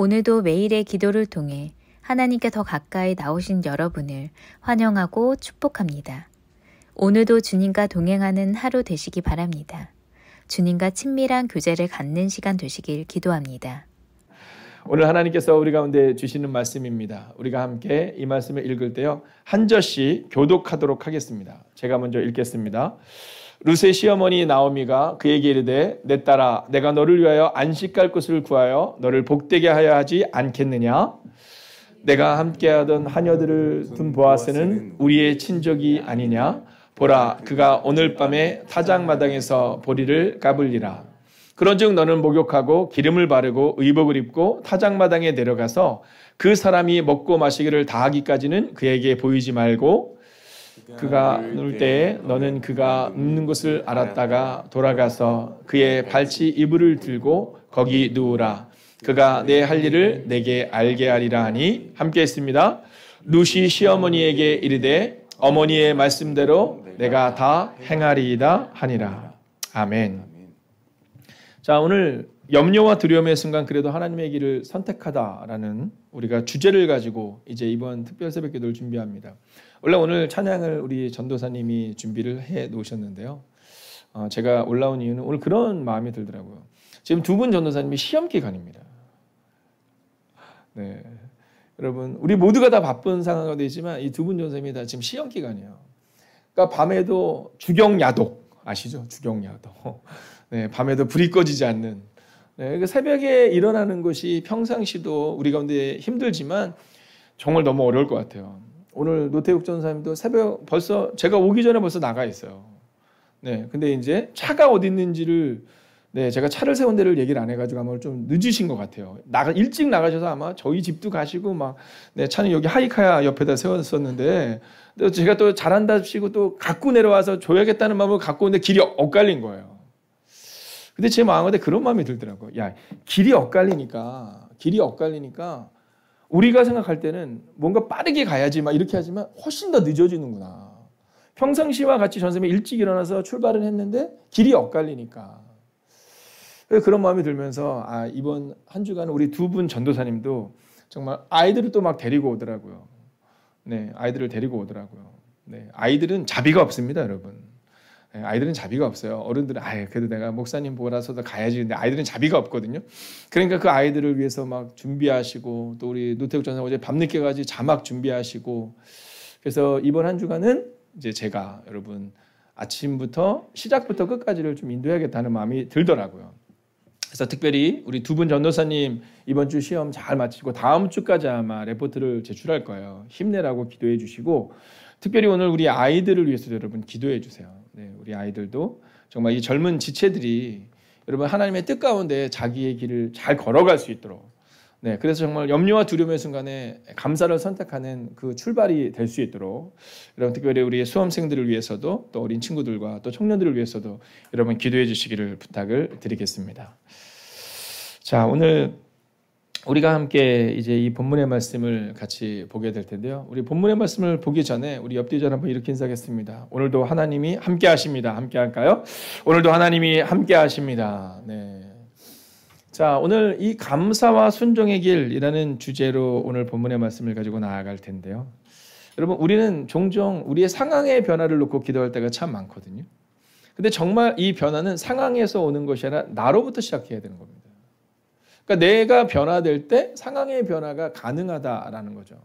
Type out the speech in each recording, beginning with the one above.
오늘도 매일의 기도를 통해 하나님께 더 가까이 나오신 여러분을 환영하고 축복합니다. 오늘도 주님과 동행하는 하루 되시기 바랍니다. 주님과 친밀한 교제를 갖는 시간 되시길 기도합니다. 오늘 하나님께서 우리 가운데 주시는 말씀입니다. 우리가 함께 이 말씀을 읽을 때요, 한 절씩 교독하도록 하겠습니다. 제가 먼저 읽겠습니다. 룻의 시어머니 나오미가 그에게 이르되 내 딸아 내가 너를 위하여 안식할 곳을 구하여 너를 복되게 하여 하지 않겠느냐? 내가 함께하던 하녀들을 둔 보아스는 우리의 친족이 아니냐? 보라 그가 오늘 밤에 타작마당에서 보리를 까불리라. 그런즉 너는 목욕하고 기름을 바르고 의복을 입고 타작마당에 내려가서 그 사람이 먹고 마시기를 다하기까지는 그에게 보이지 말고 그가 누울 때에 너는 그가 눕는 곳을 알았다가 돌아가서 그의 발치 이불을 들고 거기 누우라. 그가 내 할 일을 내게 알게 하리라 하니 함께 했습니다. 룻이 시어머니에게 이르되 어머니의 말씀대로 내가 다 행하리이다 하니라. 아멘. 자, 오늘 염려와 두려움의 순간 그래도 하나님의 길을 선택하다라는 우리가 주제를 가지고 이제 이번 특별 새벽 기도를 준비합니다. 원래 오늘 찬양을 우리 전도사님이 준비를 해 놓으셨는데요. 제가 올라온 이유는 오늘 그런 마음이 들더라고요. 지금 두 분 전도사님이 시험 기간입니다. 네, 여러분 우리 모두가 다 바쁜 상황이 되지만 이 두 분 전도사님이 다 지금 시험 기간이에요. 그러니까 밤에도 주경야독 아시죠? 주경야독. 네, 밤에도 불이 꺼지지 않는. 네, 새벽에 일어나는 것이 평상시도 우리 가운데 힘들지만 정말 너무 어려울 것 같아요. 오늘 노태욱 전사님도 새벽 벌써 제가 오기 전에 벌써 나가 있어요. 네, 근데 이제 차가 어디 있는지를 제가 차를 세운 데를 얘기를 안 해가지고 아마 좀 늦으신 것 같아요. 일찍 나가셔서 아마 저희 집도 가시고 막 차는 여기 하이카야 옆에다 세웠었는데 제가 또 잘한다시고 또 갖고 내려와서 줘야겠다는 마음을 갖고 오는데 길이 엇갈린 거예요. 근데 제 마음에 그런 마음이 들더라고요. 야, 길이 엇갈리니까 우리가 생각할 때는 뭔가 빠르게 가야지 막 이렇게 하지만 훨씬 더 늦어지는구나. 평상시와 같이 전선생님이 일찍 일어나서 출발을 했는데 길이 엇갈리니까. 그런 마음이 들면서 이번 한 주간은 우리 두 분 전도사님도 정말 아이들을 또 막 데리고 오더라고요. 네, 아이들을 데리고 오더라고요. 네, 아이들은 자비가 없습니다, 여러분. 아이들은 자비가 없어요. 어른들은 그래도 내가 목사님 보라서도 가야지. 근데 아이들은 자비가 없거든요. 그러니까 그 아이들을 위해서 막 준비하시고 또 우리 노태욱 전사 어제 밤늦게까지 자막 준비하시고 그래서 이번 한 주간은 이제 제가 여러분 아침부터 시작부터 끝까지를 좀 인도해야겠다는 마음이 들더라고요. 그래서 특별히 우리 두 분 전도사님 이번 주 시험 잘 마치고 다음 주까지 아마 레포트를 제출할 거예요. 힘내라고 기도해 주시고 특별히 오늘 우리 아이들을 위해서 여러분 기도해 주세요. 네, 우리 아이들도 정말 이 젊은 지체들이 여러분 하나님의 뜻 가운데 자기의 길을 잘 걸어갈 수 있도록 그래서 정말 염려와 두려움의 순간에 감사를 선택하는 그 출발이 될 수 있도록 여러분 특별히 우리 수험생들을 위해서도 또 어린 친구들과 또 청년들을 위해서도 여러분 기도해 주시기를 부탁을 드리겠습니다. 자, 오늘 우리가 함께 이제 이 본문의 말씀을 같이 보게 될 텐데요. 우리 본문의 말씀을 보기 전에 우리 옆뒤절 한번 이렇게 인사하겠습니다. 오늘도 하나님이 함께 하십니다. 함께 할까요? 오늘도 하나님이 함께 하십니다. 네. 자, 오늘 이 감사와 순종의 길이라는 주제로 오늘 본문의 말씀을 가지고 나아갈 텐데요. 여러분 우리는 종종 우리의 상황의 변화를 놓고 기도할 때가 참 많거든요. 근데 정말 이 변화는 상황에서 오는 것이 아니라 나로부터 시작해야 되는 겁니다. 그러니까 내가 변화될 때 상황의 변화가 가능하다라는 거죠.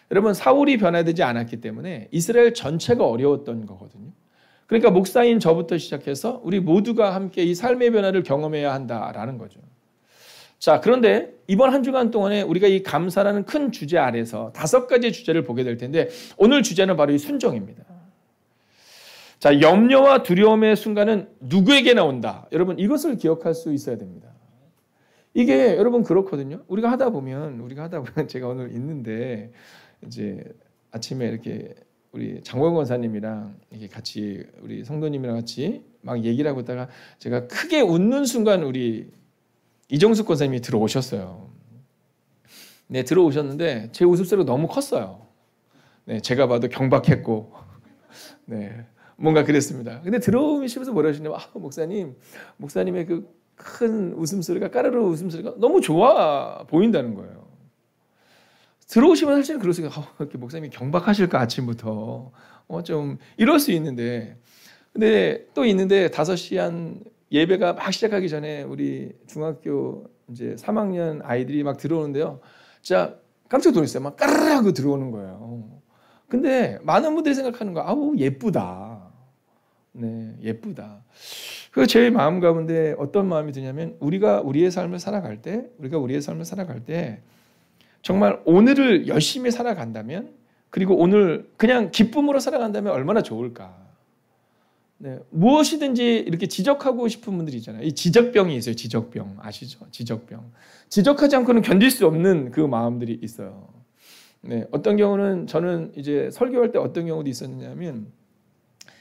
여러분 사울이 변화되지 않았기 때문에 이스라엘 전체가 어려웠던 거거든요. 그러니까 목사인 저부터 시작해서 우리 모두가 함께 이 삶의 변화를 경험해야 한다라는 거죠. 자, 그런데 이번 한 주간 동안에 우리가 이 감사라는 큰 주제 아래서 5가지의 주제를 보게 될 텐데 오늘 주제는 바로 이 순종입니다. 자, 염려와 두려움의 순간은 누구에게나 온다. 여러분 이것을 기억할 수 있어야 됩니다. 이게 여러분 그렇거든요. 우리가 하다 보면 제가 오늘 있는데 이제 아침에 이렇게 우리 장원 권사님이랑 이렇게 같이 우리 성도님이랑 같이 막 얘기를 하고 있다가 제가 크게 웃는 순간 우리 이정숙 권사님이 들어오셨어요. 네, 들어오셨는데 제 웃음소리가 너무 컸어요. 네, 제가 봐도 경박했고, 네, 뭔가 그랬습니다. 근데 들어오시면서 뭐라 하시냐면 목사님의 그 큰 웃음소리가 까르르 웃음소리가 너무 좋아 보인다는 거예요. 들어오시면 사실은 그럴 수 있어요. 이렇게 목사님이 경박하실까 아침부터 좀 이럴 수 있는데 근데 또 있는데 5시 한 예배가 막 시작하기 전에 우리 중학교 이제 3학년 아이들이 막 들어오는데요. 진짜 깜짝 놀랐어요. 막 까르르 하고 들어오는 거예요. 근데 많은 분들이 생각하는 거 아우 예쁘다. 네, 예쁘다. 그 제 마음 가운데 어떤 마음이 드냐면 우리가 우리의 삶을 살아갈 때 정말 오늘을 열심히 살아간다면 그리고 오늘 그냥 기쁨으로 살아간다면 얼마나 좋을까. 네, 무엇이든지 이렇게 지적하고 싶은 분들이 있잖아요. 이 지적병이 있어요. 지적병 아시죠? 지적병. 지적하지 않고는 견딜 수 없는 그 마음들이 있어요. 네, 어떤 경우는 저는 이제 설교할 때 어떤 경우도 있었느냐면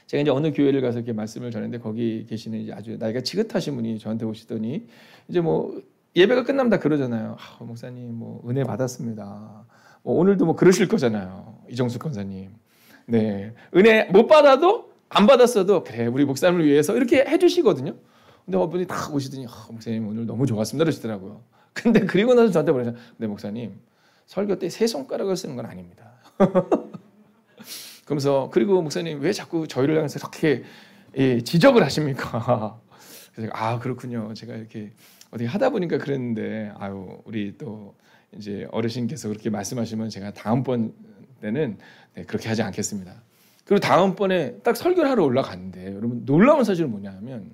제가 이제 어느 교회를 가서 이렇게 말씀을 전했는데 거기 계시는 이제 아주 나이가 지긋하신 분이 저한테 오시더니 이제 뭐 예배가 끝나면 다 그러잖아요. 목사님 뭐 은혜 받았습니다. 오늘도 뭐 그러실 거잖아요. 이정숙 권사님. 네, 은혜 못 받아도 안 받았어도 그래 우리 목사님을 위해서 이렇게 해주시거든요. 근데 어분이 딱 오시더니 목사님 오늘 너무 좋았습니다 그러시더라고요. 근데 그리고 나서 저한테 뭐라죠? 네 목사님 설교 때 세 손가락을 쓰는 건 아닙니다. 그러면서 그리고 목사님 왜 자꾸 저희를 향해서 이렇게 지적을 하십니까? 그래서 그렇군요. 제가 이렇게 어떻게 하다 보니까 그랬는데 우리 또 이제 어르신께서 그렇게 말씀하시면 제가 다음번 때는 네, 그렇게 하지 않겠습니다. 그리고 다음번에 딱 설교를 하러 올라갔는데 여러분 놀라운 사실은 뭐냐면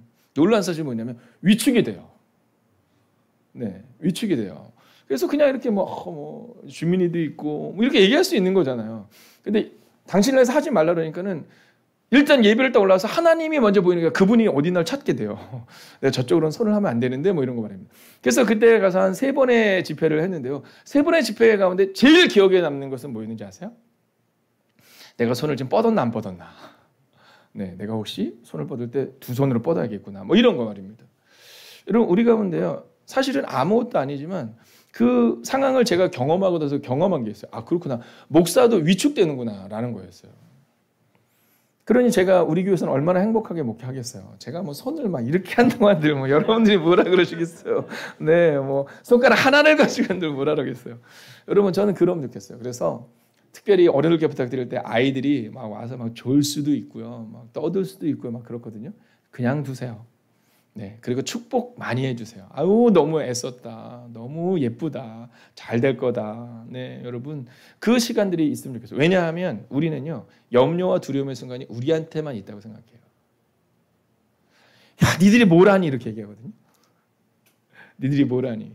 위축이 돼요. 네, 위축이 돼요. 그래서 그냥 이렇게 뭐 주민이도 있고 뭐 이렇게 얘기할 수 있는 거잖아요. 근데 당신을 해서 하지 말라 그러니까는 일단 예배를 딱 올라와서 하나님이 먼저 보이니까 그분이 어디 날 찾게 돼요. 내가 저쪽으로는 손을 하면 안 되는데 뭐 이런 거 말입니다. 그래서 그때 가서 한 3번의 집회를 했는데요. 3번의 집회 가운데 제일 기억에 남는 것은 뭐였는지 아세요? 내가 손을 지금 뻗었나 안 뻗었나. 네, 내가 혹시 손을 뻗을 때 2손으로 뻗어야겠구나. 뭐 이런 거 말입니다. 여러분 우리 가운데요. 사실은 아무것도 아니지만 그 상황을 제가 경험하고 나서 경험한 게 있어요. 그렇구나. 목사도 위축되는구나 라는 거였어요. 그러니 제가 우리 교회에서는 얼마나 행복하게 목회하겠어요. 제가 뭐 손을 막 이렇게 한 동안들 뭐 여러분들이 뭐라 그러시겠어요. 네, 뭐 손가락 하나를 가지고 한들 뭐라 그러겠어요. 여러분 저는 그럼 느꼈어요. 그래서 특별히 어른들께 부탁드릴 때 아이들이 막 와서 막 졸 수도 있고요. 막 떠들 수도 있고요. 막 그렇거든요. 그냥 두세요. 네, 그리고 축복 많이 해주세요. 너무 애썼다. 너무 예쁘다. 잘 될 거다. 네, 여러분 그 시간들이 있으면 좋겠어요. 왜냐하면 우리는요 염려와 두려움의 순간이 우리한테만 있다고 생각해요. 야, 니들이 뭘 하니 이렇게 얘기하거든요. 니들이 뭘 하니.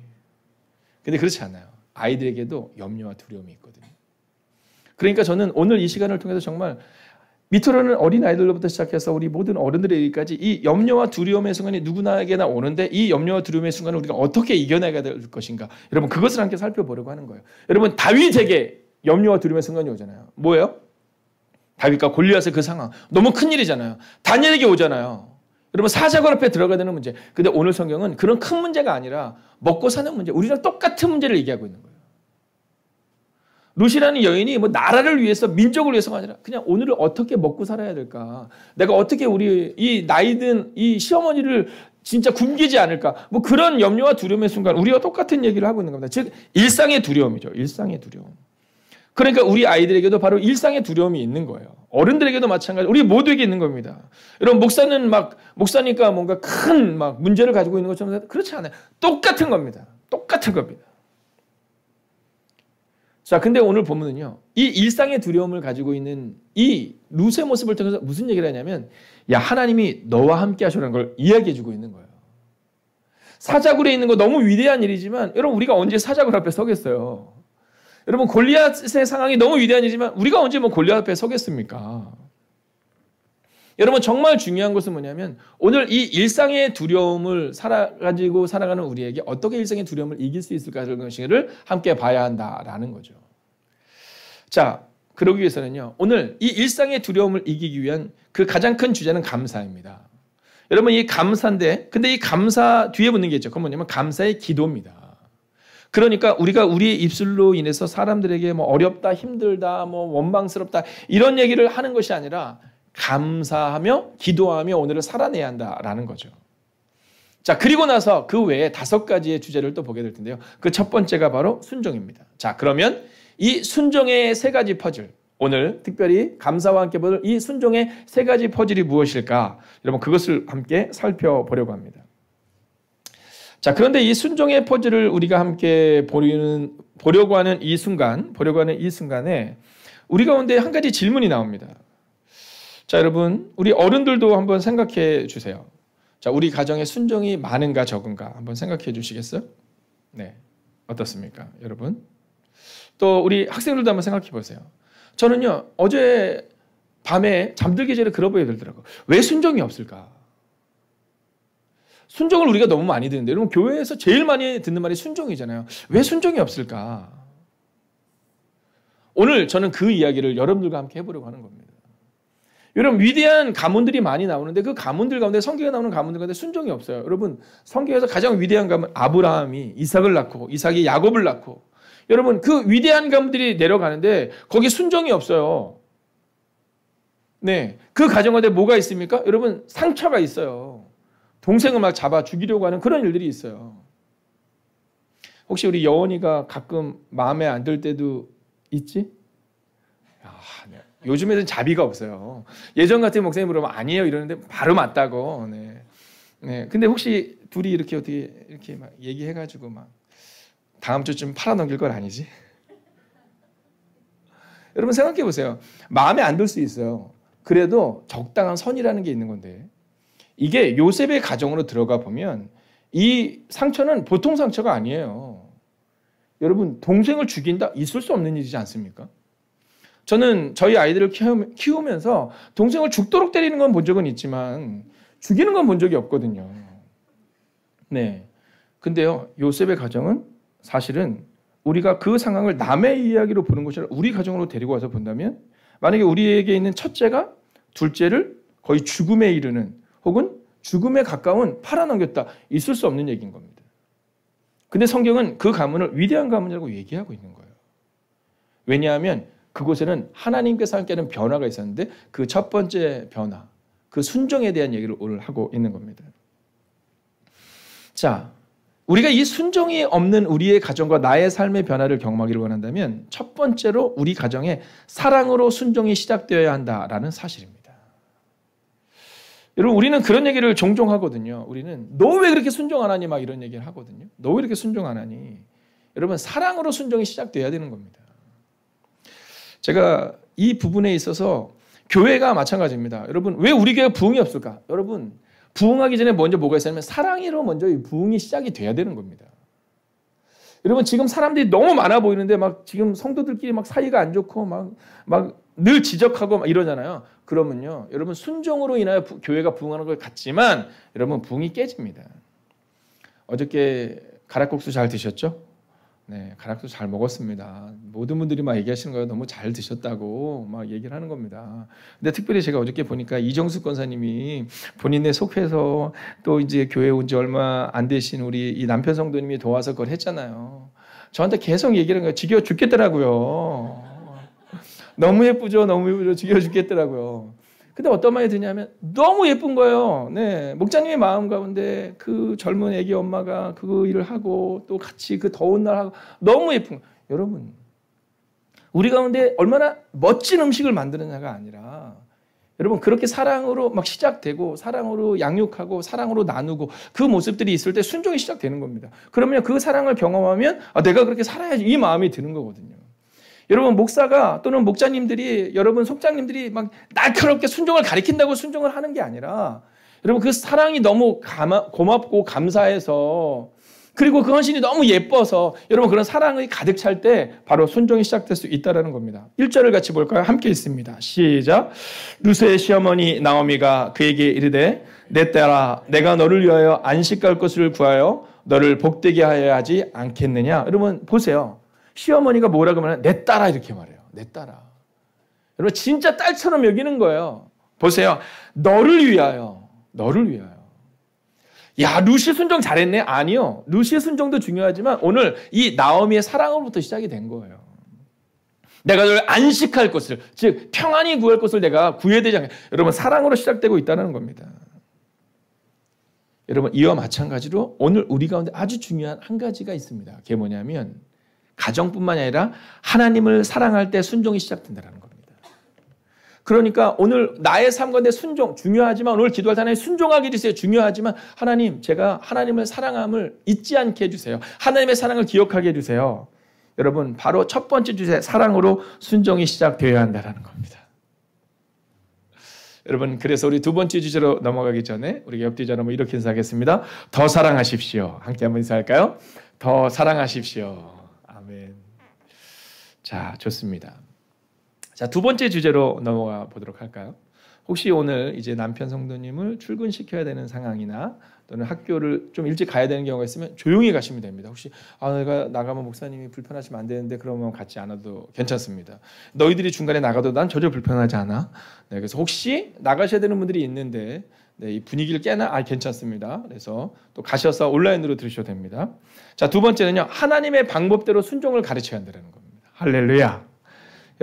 근데 그렇지 않아요. 아이들에게도 염려와 두려움이 있거든요. 그러니까 저는 오늘 이 시간을 통해서 정말 밑으로는 어린 아이들로부터 시작해서 우리 모든 어른들에게까지 이 염려와 두려움의 순간이 누구나에게나 오는데 이 염려와 두려움의 순간을 우리가 어떻게 이겨내야 될 것인가. 여러분 그것을 함께 살펴보려고 하는 거예요. 여러분 다윗에게 염려와 두려움의 순간이 오잖아요. 뭐예요? 다윗과 골리앗의 그 상황. 너무 큰일이잖아요. 다니엘에게 오잖아요. 여러분 사자굴 앞에 들어가야 되는 문제. 근데 오늘 성경은 그런 큰 문제가 아니라 먹고 사는 문제. 우리랑 똑같은 문제를 얘기하고 있는 거예요. 룻이라는 여인이 뭐 나라를 위해서 민족을 위해서가 아니라 그냥 오늘을 어떻게 먹고 살아야 될까? 내가 어떻게 우리 이 나이든 이 시어머니를 진짜 굶기지 않을까? 뭐 그런 염려와 두려움의 순간 우리가 똑같은 얘기를 하고 있는 겁니다. 즉 일상의 두려움이죠. 일상의 두려움. 그러니까 우리 아이들에게도 바로 일상의 두려움이 있는 거예요. 어른들에게도 마찬가지. 우리 모두에게 있는 겁니다. 여러분 목사는 막 목사니까 뭔가 큰 막 문제를 가지고 있는 것처럼 그렇지 않아요. 똑같은 겁니다. 똑같은 겁니다. 자, 근데 오늘 본문은요, 이 일상의 두려움을 가지고 있는 이 룻의 모습을 통해서 무슨 얘기를 하냐면, 야, 하나님이 너와 함께 하시라는 걸 이야기해주고 있는 거예요. 사자굴에 있는 거 너무 위대한 일이지만, 여러분, 우리가 언제 사자굴 앞에 서겠어요? 여러분, 골리앗의 상황이 너무 위대한 일이지만, 우리가 언제 뭐 골리앗 앞에 서겠습니까? 여러분, 정말 중요한 것은 뭐냐면, 오늘 이 일상의 두려움을 가지고 살아가는 우리에게 어떻게 일상의 두려움을 이길 수 있을까를 함께 봐야 한다라는 거죠. 자, 그러기 위해서는요, 오늘 이 일상의 두려움을 이기기 위한 그 가장 큰 주제는 감사입니다. 여러분, 이 감사인데, 근데 이 감사 뒤에 붙는 게 있죠. 그건 뭐냐면 감사의 기도입니다. 그러니까 우리가 우리의 입술로 인해서 사람들에게 뭐 어렵다, 힘들다, 뭐 원망스럽다, 이런 얘기를 하는 것이 아니라 감사하며 기도하며 오늘을 살아내야 한다라는 거죠. 자, 그리고 나서 그 외에 5가지의 주제를 또 보게 될 텐데요. 그 첫 번째가 바로 순종입니다. 자, 그러면 이 순종의 3가지 퍼즐, 오늘 특별히 감사와 함께 볼 이 순종의 3가지 퍼즐이 무엇일까? 여러분, 그것을 함께 살펴보려고 합니다. 자, 그런데 이 순종의 퍼즐을 우리가 함께 보려고 하는 이 순간에 우리 가운데 한 가지 질문이 나옵니다. 자, 여러분, 우리 어른들도 한번 생각해 주세요. 자, 우리 가정에 순종이 많은가 적은가 한번 생각해 주시겠어요? 네. 어떻습니까, 여러분? 또 우리 학생들도 한번 생각해 보세요. 저는요, 어제 밤에 잠들기 전에 그런 생각이 들더라고요. 왜 순종이 없을까? 순종을 우리가 너무 많이 듣는데, 여러분, 교회에서 제일 많이 듣는 말이 순종이잖아요. 왜 순종이 없을까? 오늘 저는 그 이야기를 여러분들과 함께 해보려고 하는 겁니다. 여러분, 위대한 가문들이 많이 나오는데 그 가문들 가운데, 성경에 나오는 가문들 가운데 순종이 없어요. 여러분, 성경에서 가장 위대한 가문 아브라함이 이삭을 낳고 이삭이 야곱을 낳고, 여러분, 그 위대한 가문들이 내려가는데 거기 순종이 없어요. 네, 그 가정 가운데 뭐가 있습니까? 여러분, 상처가 있어요. 동생을 막 잡아 죽이려고 하는 그런 일들이 있어요. 혹시 우리 여원이가 가끔 마음에 안 들 때도 있지? 네. 요즘에는 자비가 없어요. 예전 같은 목사님 물으면 아니에요 이러는데 바로 맞다고. 네. 네. 근데 혹시 둘이 이렇게 어떻게 이렇게 막 얘기해가지고 막 다음 주쯤 팔아넘길 건 아니지? 여러분 생각해 보세요. 마음에 안 들 수 있어요. 그래도 적당한 선이라는 게 있는 건데, 이게 요셉의 가정으로 들어가 보면 이 상처는 보통 상처가 아니에요. 여러분, 동생을 죽인다? 있을 수 없는 일이지 않습니까? 저는 저희 아이들을 키우면서 동생을 죽도록 때리는 건 본 적은 있지만 죽이는 건 본 적이 없거든요. 네. 근데요, 요셉의 가정은 사실은 우리가 그 상황을 남의 이야기로 보는 것이 아니라 우리 가정으로 데리고 와서 본다면, 만약에 우리에게 있는 첫째가 둘째를 거의 죽음에 이르는 혹은 죽음에 가까운 팔아넘겼다, 있을 수 없는 얘기인 겁니다. 근데 성경은 그 가문을 위대한 가문이라고 얘기하고 있는 거예요. 왜냐하면 그곳에는 하나님께서 함께하는 변화가 있었는데, 그 첫 번째 변화, 그 순종에 대한 얘기를 오늘 하고 있는 겁니다. 자, 우리가 이 순종이 없는 우리의 가정과 나의 삶의 변화를 경험하기를 원한다면 첫 번째로 우리 가정에 사랑으로 순종이 시작되어야 한다라는 사실입니다. 여러분, 우리는 그런 얘기를 종종 하거든요. 우리는 너 왜 그렇게 순종 안 하니? 막 이런 얘기를 하거든요. 너 왜 이렇게 순종 안 하니? 여러분, 사랑으로 순종이 시작돼야 되는 겁니다. 제가 이 부분에 있어서 교회가 마찬가지입니다. 여러분, 왜 우리 교회가 부흥이 없을까? 여러분, 부흥하기 전에 먼저 뭐가 있냐면 사랑으로 먼저 부흥이 시작이 돼야 되는 겁니다. 여러분, 지금 사람들이 너무 많아 보이는데 막 지금 성도들끼리 막 사이가 안 좋고 막 늘 지적하고 막 이러잖아요. 그러면요, 여러분, 순종으로 인하여 교회가 부흥하는 것 같지만 여러분, 부흥이 깨집니다. 어저께 가락국수 잘 드셨죠? 네, 가락국수 잘 먹었습니다. 모든 분들이 막 얘기하시는 거예요. 너무 잘 드셨다고 막 얘기를 하는 겁니다. 근데 특별히 제가 어저께 보니까 이정숙 권사님이 본인의 속해서 또 이제 교회 온 지 얼마 안 되신 우리 이 남편 성도님이 도와서 그걸 했잖아요. 저한테 계속 얘기를 하는 거예요. 지겨워 죽겠더라고요. 너무 예쁘죠? 너무 예쁘죠? 지겨워 죽겠더라고요. 근데 어떤 말이 드냐면 너무 예쁜 거예요. 네, 목사님의 마음 가운데 그 젊은 애기 엄마가 그 일을 하고 또 같이 그 더운 날 하고 너무 예쁜 거예요. 여러분, 우리 가운데 얼마나 멋진 음식을 만드느냐가 아니라, 여러분, 그렇게 사랑으로 막 시작되고 사랑으로 양육하고 사랑으로 나누고 그 모습들이 있을 때 순종이 시작되는 겁니다. 그러면 그 사랑을 경험하면 내가 그렇게 살아야지, 이 마음이 드는 거거든요. 여러분, 목사가 또는 목자님들이, 여러분 속장님들이 막 날카롭게 순종을 가리킨다고 순종을 하는 게 아니라, 여러분, 그 사랑이 너무 고맙고 감사해서, 그리고 그 헌신이 너무 예뻐서 여러분 그런 사랑이 가득 찰 때 바로 순종이 시작될 수 있다는 겁니다. 1절을 같이 볼까요? 함께 읽습니다. 시작. 루스의 시어머니 나오미가 그에게 이르되 내 딸아, 내가 너를 위하여 안식할 것을 구하여 너를 복되게 하여야 하지 않겠느냐. 여러분 보세요. 시어머니가 뭐라고 말하면 내 딸아 이렇게 말해요. 내 딸아. 여러분 진짜 딸처럼 여기는 거예요. 보세요. 너를 위하여. 너를 위하여. 야, 루시 순종 잘했네? 아니요. 루시의 순종도 중요하지만 오늘 이 나오미의 사랑으로부터 시작이 된 거예요. 내가 너를 안식할 것을, 즉 평안히 구할 것을 내가 구해야 되지 않겠냐. 여러분 사랑으로 시작되고 있다는 겁니다. 여러분 이와 마찬가지로 오늘 우리 가운데 아주 중요한 한 가지가 있습니다. 그게 뭐냐면 가정뿐만이 아니라 하나님을 사랑할 때 순종이 시작된다는 겁니다. 그러니까 오늘 나의 삶 가운데 순종 중요하지만 오늘 기도할 때 하나님 순종하게 해주세요. 중요하지만 하나님 제가 하나님을 사랑함을 잊지 않게 해주세요. 하나님의 사랑을 기억하게 해주세요. 여러분 바로 첫 번째 주제 사랑으로 순종이 시작되어야 한다는 겁니다. 여러분 그래서 우리 두 번째 주제로 넘어가기 전에 우리 옆 뒤자로 한번 이렇게 인사하겠습니다. 더 사랑하십시오. 함께 한번 인사할까요? 더 사랑하십시오. 아멘. 자, 좋습니다. 자, 두 번째 주제로 넘어가 보도록 할까요? 혹시 오늘 이제 남편 성도님을 출근시켜야 되는 상황이나 또는 학교를 좀 일찍 가야 되는 경우가 있으면 조용히 가시면 됩니다. 혹시 내가 나가면 목사님이 불편하시면 안 되는데 그러면 같지 않아도 괜찮습니다. 너희들이 중간에 나가도 난 전혀 불편하지 않아. 네, 그래서 혹시 나가셔야 되는 분들이 있는데 네, 이 분위기를 깨나 괜찮습니다. 그래서 또 가셔서 온라인으로 들으셔도 됩니다. 자, 두 번째는요. 하나님의 방법대로 순종을 가르쳐야 한다는 겁니다. 할렐루야.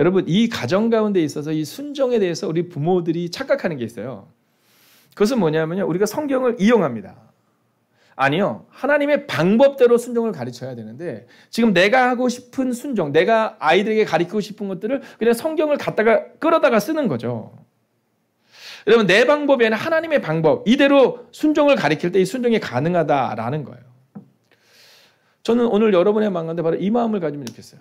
여러분 이 가정 가운데 있어서 이 순종에 대해서 우리 부모들이 착각하는 게 있어요. 그것은 뭐냐면요. 우리가 성경을 이용합니다. 아니요. 하나님의 방법대로 순종을 가르쳐야 되는데 지금 내가 하고 싶은 순종, 내가 아이들에게 가르치고 싶은 것들을 그냥 성경을 갖다가 끌어다가 쓰는 거죠. 여러분 내 방법이 아니라 하나님의 방법 이대로 순종을 가르칠 때 이 순종이 가능하다라는 거예요. 저는 오늘 여러분의 마음 가운데 바로 이 마음을 가지면 좋겠어요.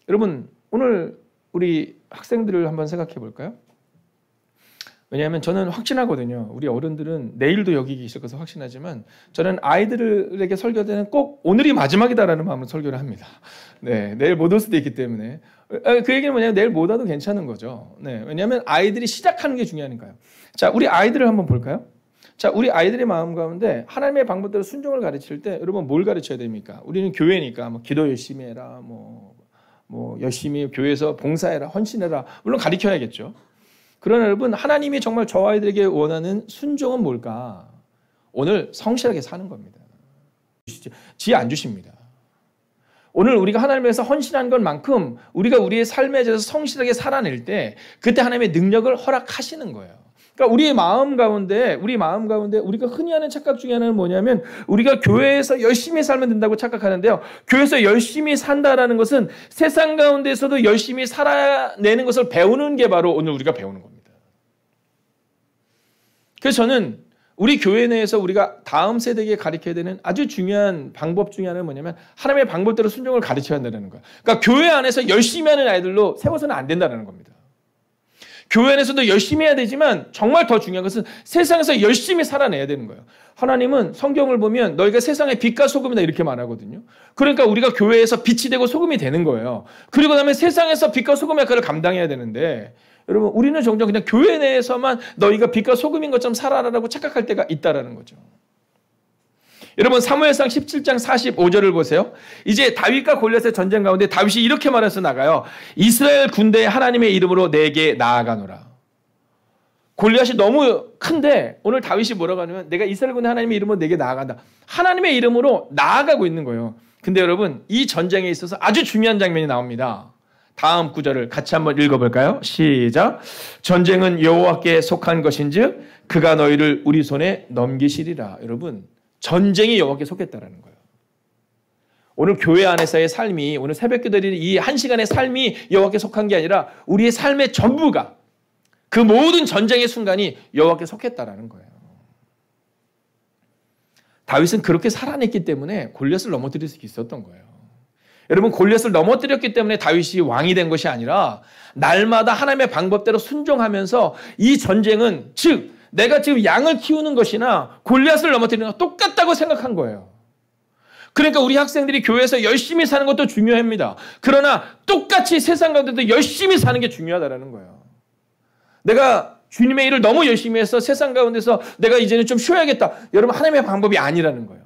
여러분 오늘 우리 학생들을 한번 생각해 볼까요? 왜냐하면 저는 확신하거든요. 우리 어른들은 내일도 여기 계실 것을 확신하지만 저는 아이들에게 설교할 때는 꼭 오늘이 마지막이다라는 마음으로 설교를 합니다. 네, 내일 못 올 수도 있기 때문에. 그 얘기는 뭐냐면 내일 못 와도 괜찮은 거죠. 네, 왜냐하면 아이들이 시작하는 게 중요하니까요. 자, 우리 아이들을 한번 볼까요? 자, 우리 아이들의 마음 가운데 하나님의 방법대로 순종을 가르칠 때 여러분 뭘 가르쳐야 됩니까? 우리는 교회니까 뭐 기도 열심히 해라, 뭐 열심히 교회에서 봉사해라, 헌신해라. 물론 가르쳐야겠죠. 그러나 여러분 하나님이 정말 저 아이들에게 원하는 순종은 뭘까? 오늘 성실하게 사는 겁니다. 지혜 안 주십니다. 오늘 우리가 하나님을 위해서 헌신한 것만큼 우리가 우리의 삶에 대해서 성실하게 살아낼 때 그때 하나님의 능력을 허락하시는 거예요. 그러니까 우리 마음 가운데 우리가 흔히 하는 착각 중에 하나는 뭐냐면 우리가 교회에서 열심히 살면 된다고 착각하는데요. 교회에서 열심히 산다라는 것은 세상 가운데서도 열심히 살아내는 것을 배우는 게 바로 오늘 우리가 배우는 겁니다. 그래서 저는 우리 교회 내에서 우리가 다음 세대에게 가르쳐야 되는 아주 중요한 방법 중에 하나는 뭐냐면 하나님의 방법대로 순종을 가르쳐야 한다는 거예요. 그러니까 교회 안에서 열심히 하는 아이들로 세워서는 안 된다는 겁니다. 교회 안에서도 열심히 해야 되지만 정말 더 중요한 것은 세상에서 열심히 살아내야 되는 거예요. 하나님은 성경을 보면 너희가 세상의 빛과 소금이다 이렇게 말하거든요. 그러니까 우리가 교회에서 빛이 되고 소금이 되는 거예요. 그리고 그다음에 세상에서 빛과 소금의 역할을 감당해야 되는데 여러분 우리는 종종 그냥 교회 내에서만 너희가 빛과 소금인 것처럼 살아라라고 착각할 때가 있다라는 거죠. 여러분 사무엘상 17장 45절을 보세요. 이제 다윗과 골리앗의 전쟁 가운데 다윗이 이렇게 말해서 나가요. 이스라엘 군대의 하나님의 이름으로 내게 나아가노라. 골리앗이 너무 큰데 오늘 다윗이 뭐라고 하냐면 내가 이스라엘 군대 하나님의 이름으로 내게 나아간다. 하나님의 이름으로 나아가고 있는 거예요. 근데 여러분 이 전쟁에 있어서 아주 중요한 장면이 나옵니다. 다음 구절을 같이 한번 읽어볼까요? 시작. 전쟁은 여호와께 속한 것인즉 그가 너희를 우리 손에 넘기시리라. 여러분 전쟁이 여호와께 속했다라는 거예요. 오늘 교회 안에서의 삶이 오늘 새벽기도리 이 한 시간의 삶이 여호와께 속한 게 아니라 우리의 삶의 전부가 그 모든 전쟁의 순간이 여호와께 속했다라는 거예요. 다윗은 그렇게 살아냈기 때문에 골리앗을 넘어뜨릴 수 있었던 거예요. 여러분 골리앗을 넘어뜨렸기 때문에 다윗이 왕이 된 것이 아니라 날마다 하나님의 방법대로 순종하면서 이 전쟁은 즉 내가 지금 양을 키우는 것이나 골리앗을 넘어뜨리는 것 똑같다고 생각한 거예요. 그러니까 우리 학생들이 교회에서 열심히 사는 것도 중요합니다. 그러나 똑같이 세상 가운데도 열심히 사는 게 중요하다는 거예요. 내가 주님의 일을 너무 열심히 해서 세상 가운데서 내가 이제는 좀 쉬어야겠다. 여러분 하나님의 방법이 아니라는 거예요.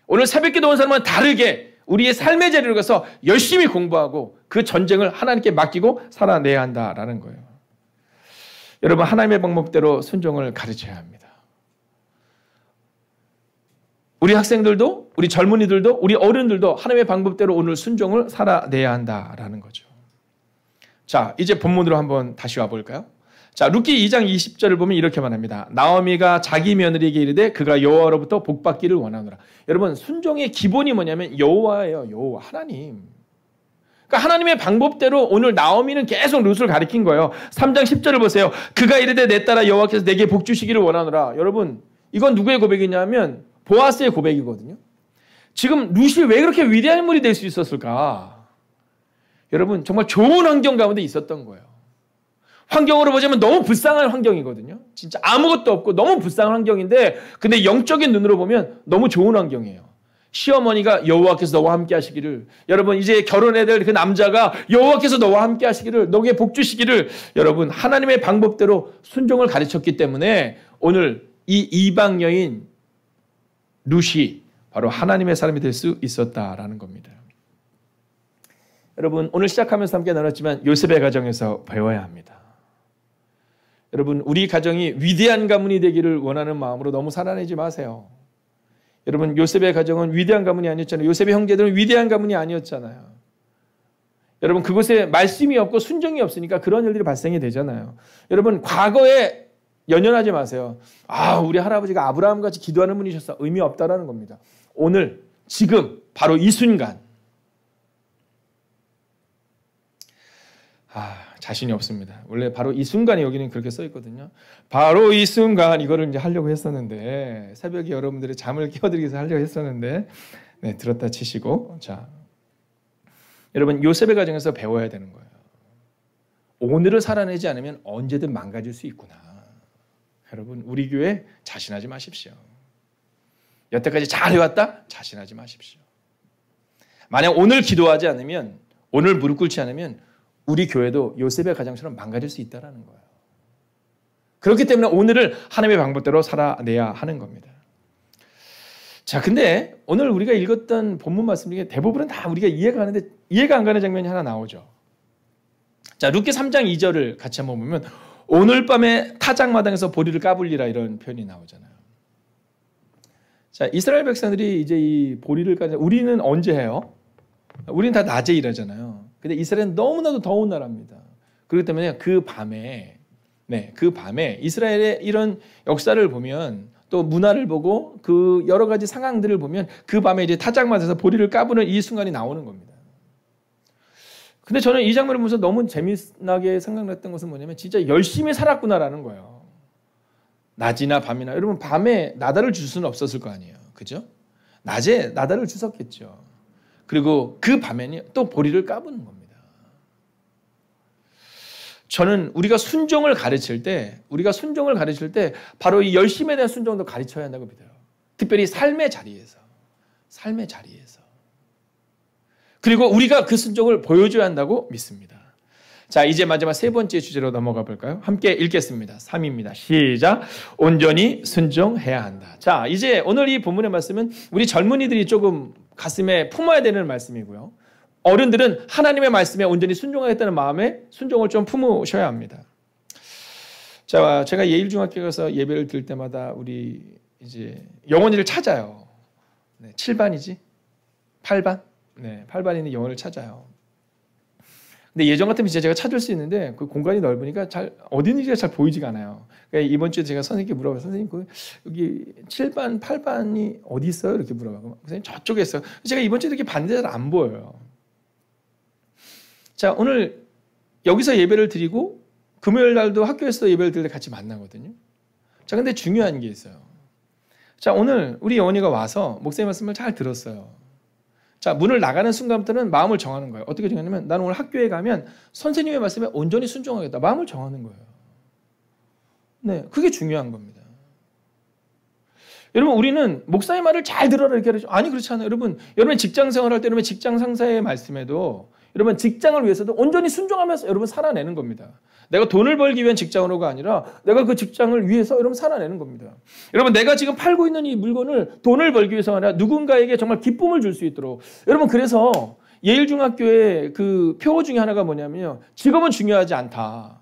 오늘 새벽기도 온 사람은 다르게 우리의 삶의 자리로 가서 열심히 공부하고 그 전쟁을 하나님께 맡기고 살아내야 한다라는 거예요. 여러분 하나님의 방법대로 순종을 가르쳐야 합니다. 우리 학생들도 우리 젊은이들도 우리 어른들도 하나님의 방법대로 오늘 순종을 살아내야 한다라는 거죠. 자 이제 본문으로 한번 다시 와볼까요? 자, 룻기 2장 20절을 보면 이렇게 말합니다. 나오미가 자기 며느리에게 이르되 그가 여호와로부터 복받기를 원하노라. 여러분, 순종의 기본이 뭐냐면 여호와예요. 여호와, 하나님. 그러니까 하나님의 방법대로 오늘 나오미는 계속 룻을 가리킨 거예요. 3장 10절을 보세요. 그가 이르되 내 딸아 여호와께서 내게 복 주시기를 원하노라. 여러분, 이건 누구의 고백이냐면 보아스의 고백이거든요. 지금 룻이 왜 그렇게 위대한 인물이 될 수 있었을까? 여러분, 정말 좋은 환경 가운데 있었던 거예요. 환경으로 보자면 너무 불쌍한 환경이거든요. 진짜 아무것도 없고 너무 불쌍한 환경인데, 근데 영적인 눈으로 보면 너무 좋은 환경이에요. 시어머니가 여호와께서 너와 함께 하시기를, 여러분 이제 결혼해야 될 그 남자가 여호와께서 너와 함께 하시기를, 너에게 복 주시기를, 여러분 하나님의 방법대로 순종을 가르쳤기 때문에 오늘 이 이방 여인 룻이 바로 하나님의 사람이 될 수 있었다라는 겁니다. 여러분, 오늘 시작하면서 함께 나눴지만 요셉의 가정에서 배워야 합니다. 여러분, 우리 가정이 위대한 가문이 되기를 원하는 마음으로 너무 살아내지 마세요. 여러분, 요셉의 가정은 위대한 가문이 아니었잖아요. 요셉의 형제들은 위대한 가문이 아니었잖아요. 여러분, 그곳에 말씀이 없고 순종이 없으니까 그런 일들이 발생이 되잖아요. 여러분, 과거에 연연하지 마세요. 우리 할아버지가 아브라함같이 기도하는 분이셨어. 의미 없다라는 겁니다. 오늘, 지금, 바로 이 순간. 자신이 없습니다. 원래 바로 이 순간에 여기는 그렇게 써 있거든요. 바로 이 순간, 이거를 이제 하려고 했었는데, 새벽에 여러분들의 잠을 깨워드리기 위해서 하려고 했었는데, 네, 들었다 치시고. 자, 여러분, 요셉의 가정에서 배워야 되는 거예요. 오늘을 살아내지 않으면 언제든 망가질 수 있구나. 여러분, 우리 교회 자신하지 마십시오. 여태까지 잘 해왔다? 자신하지 마십시오. 만약 오늘 기도하지 않으면, 오늘 무릎 꿇지 않으면 우리 교회도 요셉의 가정처럼 망가질 수 있다는 거예요. 그렇기 때문에 오늘을 하나님의 방법대로 살아내야 하는 겁니다. 자, 근데 오늘 우리가 읽었던 본문 말씀 중에 대부분은 다 우리가 이해가 가는데 이해가 안 가는 장면이 하나 나오죠. 자, 룻기 3장 2절을 같이 한번 보면 오늘 밤에 타작마당에서 보리를 까불리라, 이런 표현이 나오잖아요. 자, 이스라엘 백성들이 이제 이 보리를 까자, 우리는 언제 해요? 우리는 다 낮에 일하잖아요. 근데 이스라엘은 너무나도 더운 나라입니다. 그렇기 때문에 그 밤에 이스라엘의 이런 역사를 보면, 또 문화를 보고 그 여러 가지 상황들을 보면 그 밤에 이제 타작마당에서 보리를 까부는 이 순간이 나오는 겁니다. 근데 저는 이 장면을 보면서 너무 재미나게 생각났던 것은 뭐냐면 진짜 열심히 살았구나라는 거예요. 낮이나 밤이나. 여러분, 밤에 나달을 줄 수는 없었을 거 아니에요. 그죠? 낮에 나달을 주셨겠죠. 그리고 그 밤에는 또 보리를 까부는 겁니다. 저는 우리가 순종을 가르칠 때 바로 이 열심에 대한 순종도 가르쳐야 한다고 믿어요. 특별히 삶의 자리에서. 그리고 우리가 그 순종을 보여줘야 한다고 믿습니다. 자, 이제 마지막 세 번째 주제로 넘어가 볼까요? 함께 읽겠습니다. 3입니다. 시작. 온전히 순종해야 한다. 자, 이제 오늘 이 본문의 말씀은 우리 젊은이들이 조금 가슴에 품어야 되는 말씀이고요. 어른들은 하나님의 말씀에 온전히 순종하겠다는 마음에 순종을 좀 품으셔야 합니다. 자, 제가 예일중학교 가서 예배를 드릴 때마다 우리 이제 영원이를 찾아요. 네, 7반이지? 8반? 네, 8반에 영혼을 찾아요. 근데 예전 같으면 진짜 제가 찾을 수 있는데 그 공간이 넓으니까 잘 어디 있는지가 잘 보이지가 않아요. 그러니까 이번 주에 제가 선생님께 물어봐요. 선생님, 여기 7반, 8반이 어디 있어요? 이렇게 물어봐요. 선생님, 저쪽에 있어요. 제가 이번 주에 이렇게 봤는데 잘 안 보여요. 자, 오늘 여기서 예배를 드리고 금요일 날도 학교에서 예배를 드릴 때 같이 만나거든요. 자, 근데 중요한 게 있어요. 자, 오늘 우리 영원이가 와서 목사님 말씀을 잘 들었어요. 자, 문을 나가는 순간부터는 마음을 정하는 거예요. 어떻게 정하냐면 나는 오늘 학교에 가면 선생님의 말씀에 온전히 순종하겠다. 마음을 정하는 거예요. 네, 그게 중요한 겁니다. 여러분, 우리는 목사의 말을 잘 들어라 이렇게 하죠. 아니, 그렇지 않아요. 여러분 직장 생활할 때 여러분 직장 상사의 말씀에도 여러분 직장을 위해서도 온전히 순종하면서 여러분 살아내는 겁니다. 내가 돈을 벌기 위한 직장으로가 아니라 내가 그 직장을 위해서 여러분 살아내는 겁니다. 여러분, 내가 지금 팔고 있는 이 물건을 돈을 벌기 위해서가 아니라 누군가에게 정말 기쁨을 줄 수 있도록. 여러분, 그래서 예일중학교의 그 표어 중에 하나가 뭐냐면요, 직업은 중요하지 않다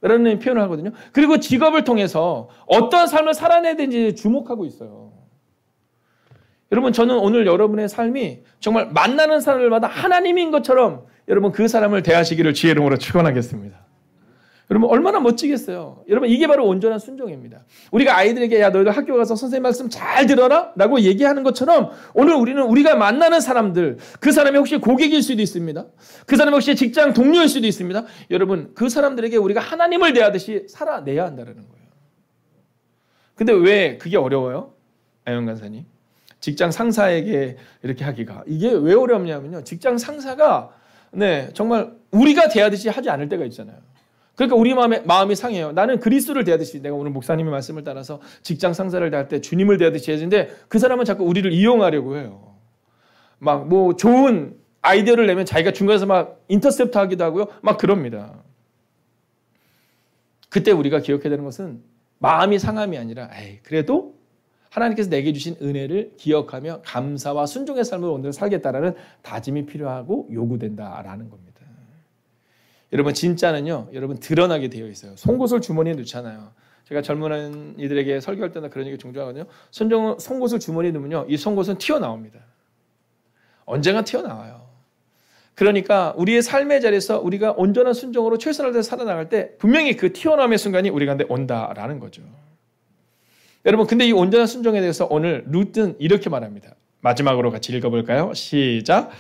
라는 표현을 하거든요. 그리고 직업을 통해서 어떤 삶을 살아내야 되는지 주목하고 있어요. 여러분, 저는 오늘 여러분의 삶이 정말 만나는 사람들마다 하나님인 것처럼 여러분 그 사람을 대하시기를 주의 이름으로 축원하겠습니다. 여러분 얼마나 멋지겠어요. 여러분 이게 바로 온전한 순종입니다. 우리가 아이들에게 야 너희들 학교 가서 선생님 말씀 잘 들어라 라고 얘기하는 것처럼 오늘 우리는 우리가 만나는 사람들, 그 사람이 혹시 고객일 수도 있습니다. 그 사람이 혹시 직장 동료일 수도 있습니다. 여러분 그 사람들에게 우리가 하나님을 대하듯이 살아내야 한다는 거예요. 근데 왜 그게 어려워요? 아영 간사님, 직장 상사에게 이렇게 하기가 이게 왜 어렵냐면요, 직장 상사가 정말 우리가 대하듯이 하지 않을 때가 있잖아요. 그러니까 우리 마음이 상해요. 나는 그리스도를 대하듯이, 내가 오늘 목사님의 말씀을 따라서 직장 상사를 대할 때 주님을 대하듯이 해야 되는데 그 사람은 자꾸 우리를 이용하려고 해요. 막 뭐 좋은 아이디어를 내면 자기가 중간에서 막 인터셉트 하기도 하고요. 막 그럽니다. 그때 우리가 기억해야 되는 것은 마음이 상함이 아니라 그래도 하나님께서 내게 주신 은혜를 기억하며 감사와 순종의 삶을 오늘 살겠다라는 다짐이 필요하고 요구된다라는 겁니다. 여러분 진짜는요, 여러분 드러나게 되어 있어요. 송곳을 주머니에 넣잖아요. 제가 젊은 이들에게 설교할 때나 그런 얘기 종종 하거든요. 송곳을 주머니에 넣으면요, 이 송곳은 튀어나옵니다. 언젠가 튀어나와요. 그러니까 우리의 삶의 자리에서 우리가 온전한 순종으로 최선을 다해서 살아나갈 때 분명히 그 튀어나옴의 순간이 우리 가운데 온다라는 거죠. 여러분 근데 이 온전한 순종에 대해서 오늘 룻은 이렇게 말합니다. 마지막으로 같이 읽어볼까요? 시작.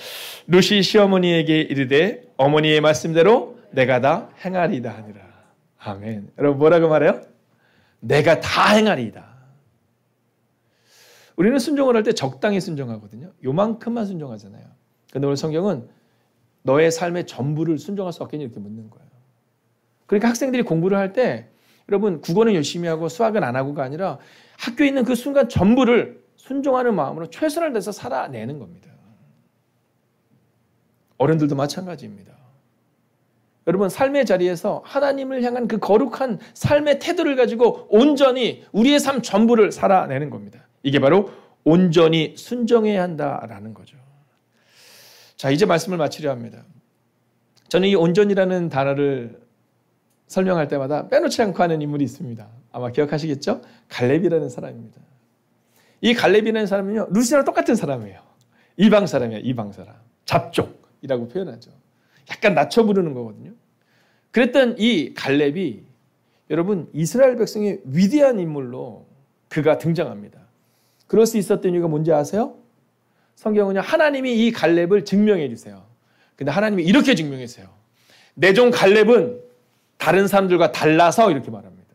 룻이 시어머니에게 이르되 어머니의 말씀대로 내가 다 행하리이다 하니라. 아멘. 여러분 뭐라고 말해요? 내가 다 행하리이다. 우리는 순종을 할 때 적당히 순종하거든요. 요만큼만 순종하잖아요. 근데 오늘 성경은 너의 삶의 전부를 순종할 수 없겠니? 이렇게 묻는 거예요. 그러니까 학생들이 공부를 할 때 여러분 국어는 열심히 하고 수학은 안 하고가 아니라 학교에 있는 그 순간 전부를 순종하는 마음으로 최선을 다해서 살아내는 겁니다. 어른들도 마찬가지입니다. 여러분 삶의 자리에서 하나님을 향한 그 거룩한 삶의 태도를 가지고 온전히 우리의 삶 전부를 살아내는 겁니다. 이게 바로 온전히 순종해야 한다라는 거죠. 자, 이제 말씀을 마치려 합니다. 저는 이 온전이라는 단어를 설명할 때마다 빼놓지 않고 하는 인물이 있습니다. 아마 기억하시겠죠? 갈렙이라는 사람입니다. 이 갈렙이라는 사람은요, 룻이랑 똑같은 사람이에요. 이방 사람이에요. 이방 사람. 잡족이라고 표현하죠. 약간 낮춰 부르는 거거든요. 그랬던 이 갈렙이 여러분 이스라엘 백성의 위대한 인물로 그가 등장합니다. 그럴 수 있었던 이유가 뭔지 아세요? 성경은요, 하나님이 이 갈렙을 증명해 주세요. 근데 하나님이 이렇게 증명했어요. 내 종 갈렙은 다른 사람들과 달라서 이렇게 말합니다.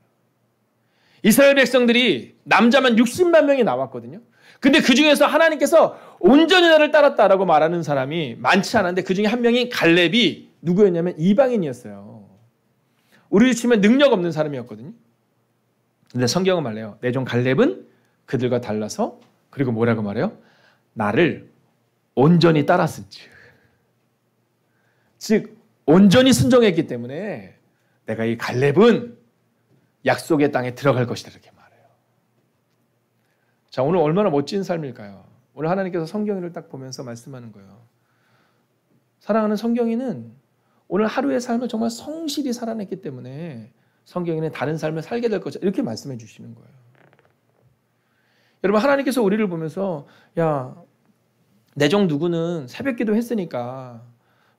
이스라엘 백성들이 남자만 60만 명이 나왔거든요. 근데 그 중에서 하나님께서 온전히 나를 따랐다라고 말하는 사람이 많지 않은데 그 중에 한 명이 갈렙이 누구였냐면 이방인이었어요. 우리로 치면 능력 없는 사람이었거든요. 근데 성경은 말해요. 내 종 갈렙은 그들과 달라서, 그리고 뭐라고 말해요? 나를 온전히 따랐은즉. 즉 온전히 순종했기 때문에 내가 이 갈렙은 약속의 땅에 들어갈 것이다 이렇게 말해요. 자, 오늘 얼마나 멋진 삶일까요? 오늘 하나님께서 성경인을 딱 보면서 말씀하는 거예요. 사랑하는 성경인은 오늘 하루의 삶을 정말 성실히 살아냈기 때문에 성경인은 다른 삶을 살게 될 것이다 이렇게 말씀해 주시는 거예요. 여러분 하나님께서 우리를 보면서 야, 내 종 누구는 새벽기도 했으니까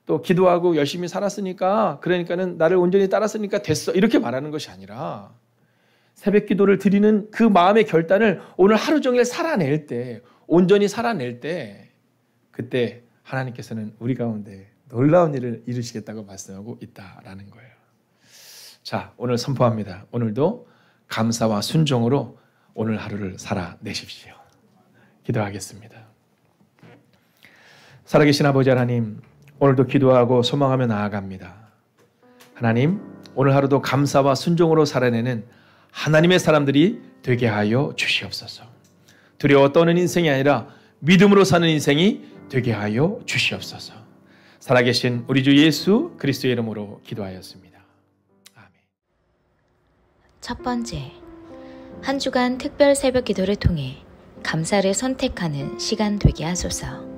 또 기도하고 열심히 살았으니까 그러니까는 나를 온전히 따랐으니까 됐어 이렇게 말하는 것이 아니라 새벽기도를 드리는 그 마음의 결단을 오늘 하루 종일 살아낼 때, 온전히 살아낼 때 그때 하나님께서는 우리 가운데 놀라운 일을 이루시겠다고 말씀하고 있다라는 거예요. 자, 오늘 선포합니다. 오늘도 감사와 순종으로 오늘 하루를 살아내십시오. 기도하겠습니다. 살아계신 아버지 하나님, 오늘도 기도하고 소망하며 나아갑니다. 하나님, 오늘 하루도 감사와 순종으로 살아내는 하나님의 사람들이 되게 하여 주시옵소서. 두려워 떠는 인생이 아니라 믿음으로 사는 인생이 되게 하여 주시옵소서. 살아계신 우리 주 예수 그리스도의 이름으로 기도하였습니다. 아멘. 첫 번째, 한 주간 특별 새벽 기도를 통해 감사를 선택하는 시간 되게 하소서.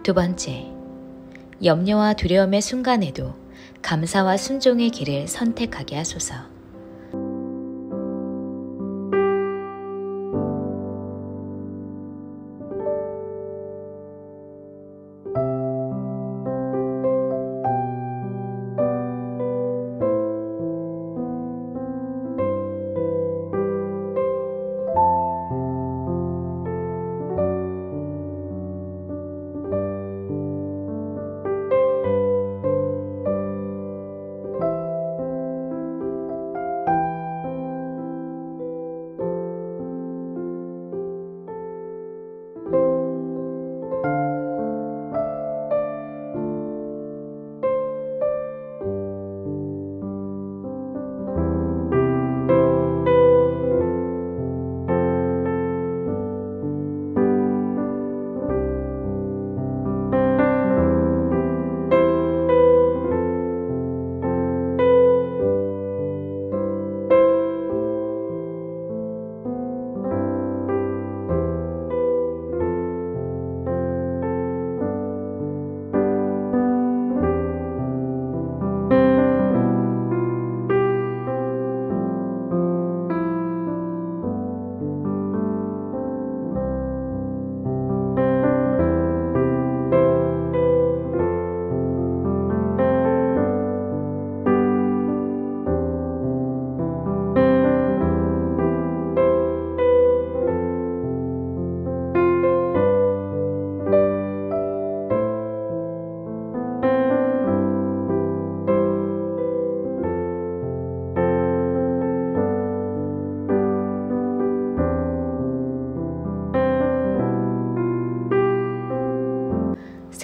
두 번째, 염려와 두려움의 순간에도 감사와 순종의 길을 선택하게 하소서.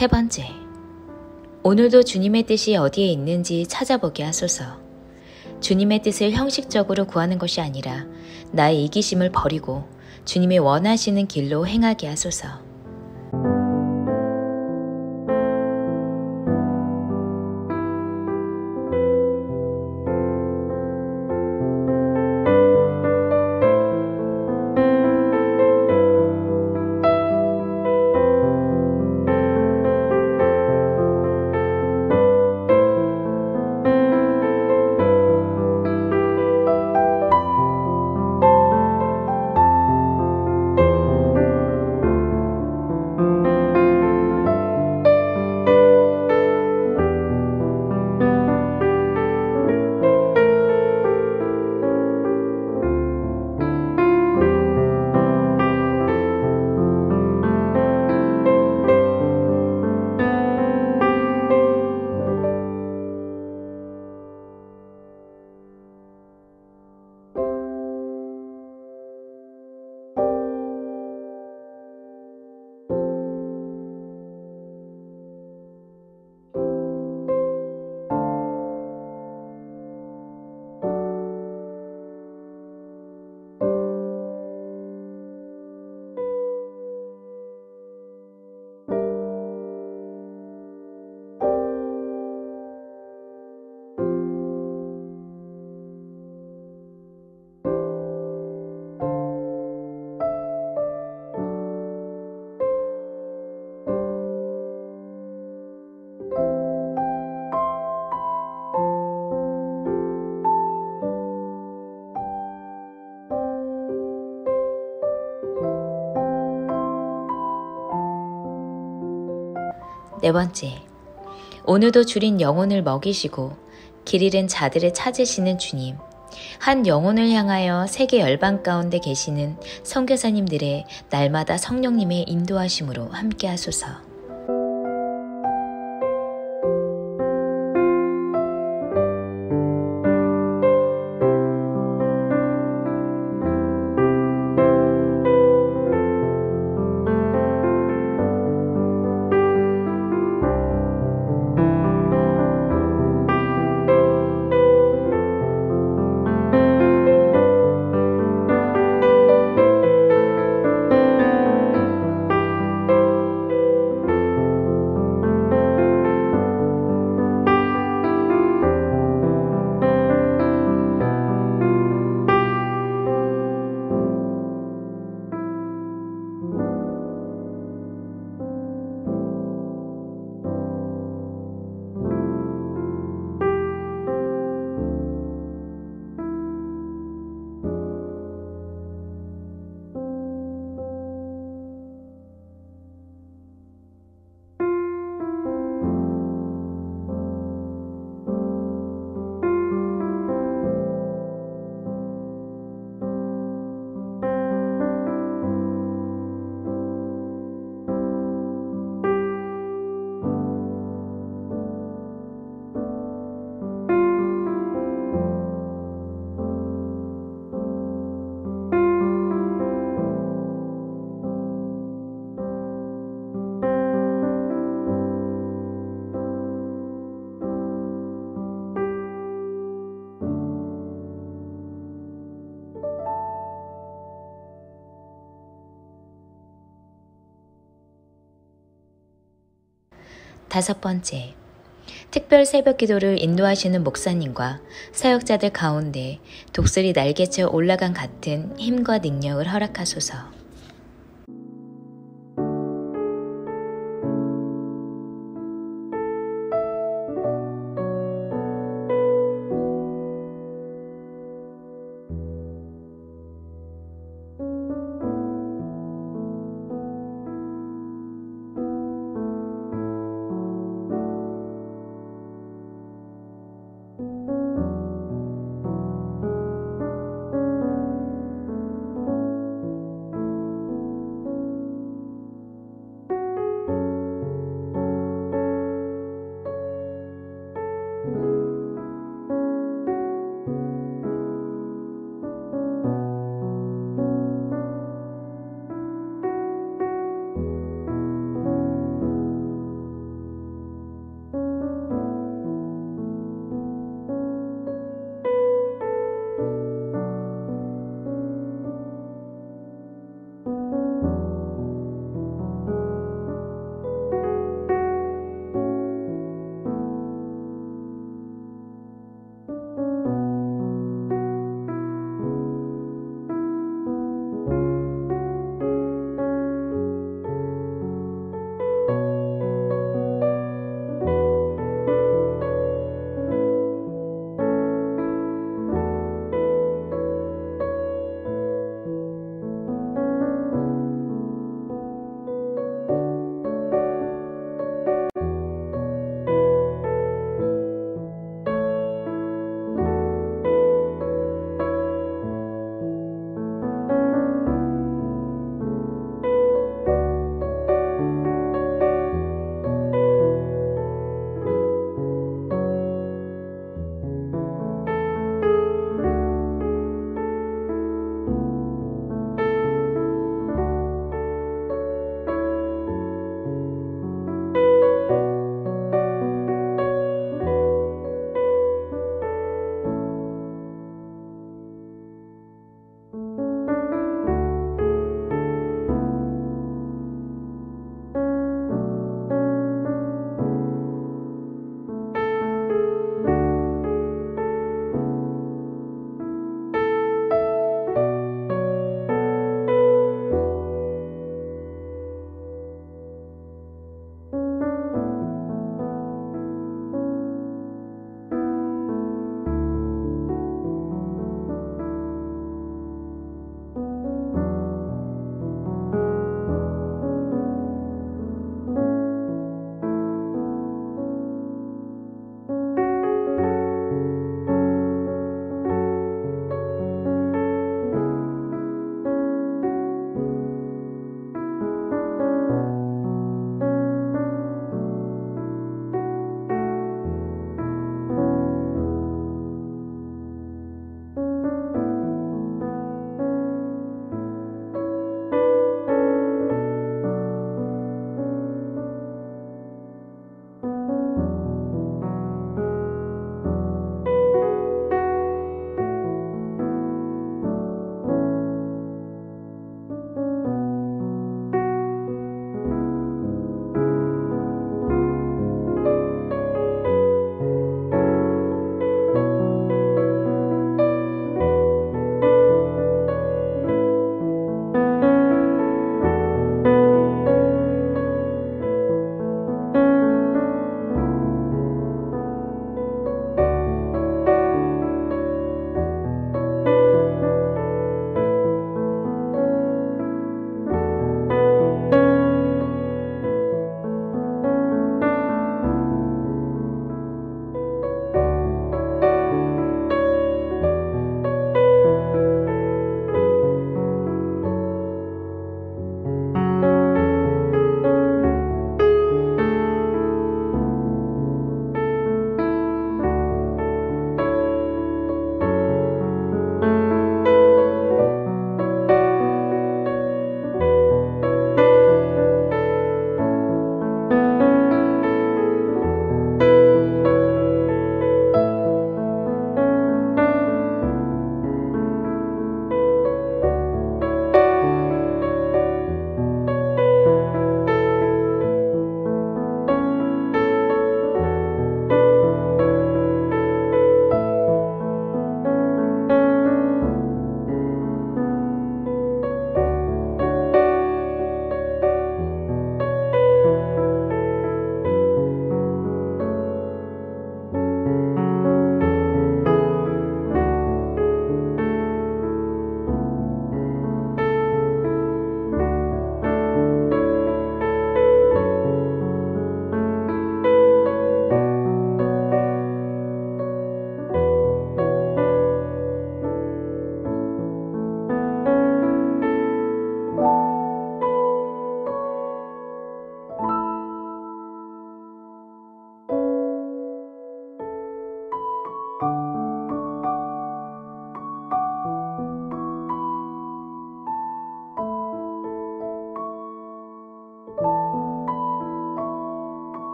세 번째, 오늘도 주님의 뜻이 어디에 있는지 찾아보게 하소서. 주님의 뜻을 형식적으로 구하는 것이 아니라 나의 이기심을 버리고 주님이 원하시는 길로 행하게 하소서. 네 번째, 오늘도 줄인 영혼을 먹이시고 길 잃은 자들을 찾으시는 주님, 한 영혼을 향하여 세계 열방 가운데 계시는 선교사님들의 날마다 성령님의 인도하심으로 함께 하소서. 5번째, 특별 새벽 기도를 인도하시는 목사님과 사역자들 가운데 독수리 날개쳐 올라간 같은 힘과 능력을 허락하소서.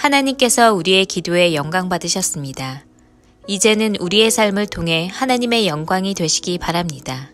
하나님께서 우리의 기도에 영광 받으셨습니다. 이제는 우리의 삶을 통해 하나님의 영광이 되시기 바랍니다.